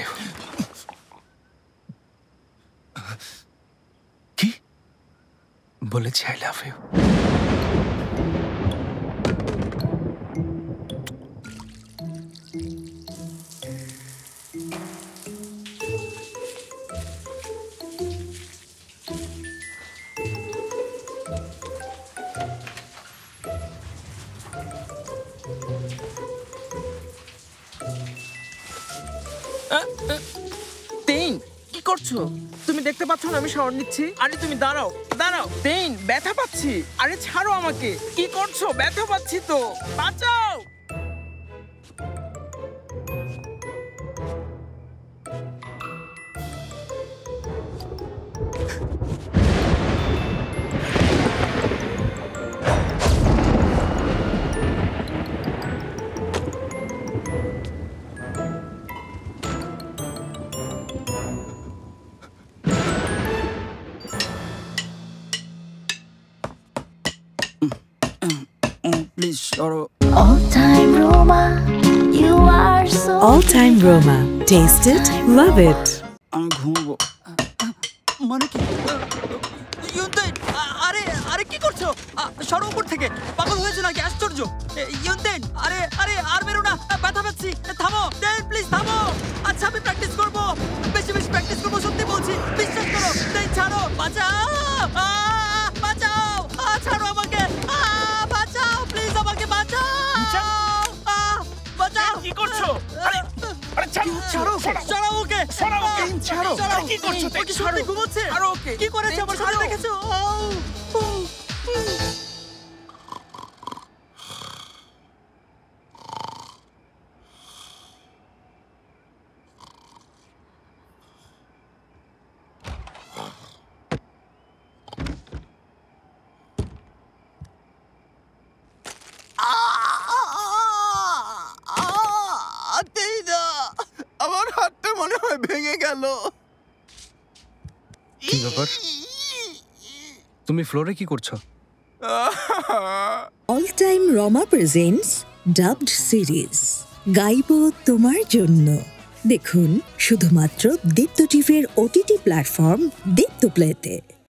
You. কি বলেছি? I love you. কি করছো তুমি? দেখতে পাচ্ছ না আমি শাওয়ার নিচ্ছি? আরে তুমি দাঁড়াও দাঁড়াও। তেইন, ব্যথা পাচ্ছি। আরে ছাড়ো আমাকে। কি করছো? ব্যথা পাচ্ছি তো, বাঁচাও। প্লিজ সরো। All-time Roma, you are so All-time Roma. Taste it, love it. আমি ঘুমবো। মানে কি? ইউনতেন, আরে আরে কি করছো? সরো উপর থেকে। পাগল হয়েছে নাকি? আশ্চর্য। ইউনতেন, আরে আরে আর বেরো না, ব্যথা পাচ্ছি। থামো দেন, প্লিজ থামো। আচ্ছা আমি প্র্যাকটিস করবো, বেশি বেশি প্র্যাকটিস করবো, সত্যি বলছি। বিশ্বাস করো। দেন ছাড়ো, বাঁচাও বাঁচাও, ছাড়ো আমাকে, বাঁচাও প্লিজ, আমাকে বাঁচাও, বাঁচাও। কি করছো? আরে আরে ছাড়ো, ছাড়ো ওকে, ছাড়ো ওকে, ছাড়ো। কি করছো? ওকে সত্যি ঘুমোচ্ছে। ছাড়ো ওকে। কি করেছে আমার সাথে দেখেছো? আমার হাতটা মনে হয় ভেঙে গেল। কি ব্যাপার? তুমি ফ্লোরে কি করছো? All-time Roma presents dubbed series. গাইবো তোমার জন্য। দেখুন শুধুমাত্র দীপ্ত টিভির OTT প্ল্যাটফর্ম দীপ্ত প্লেতে।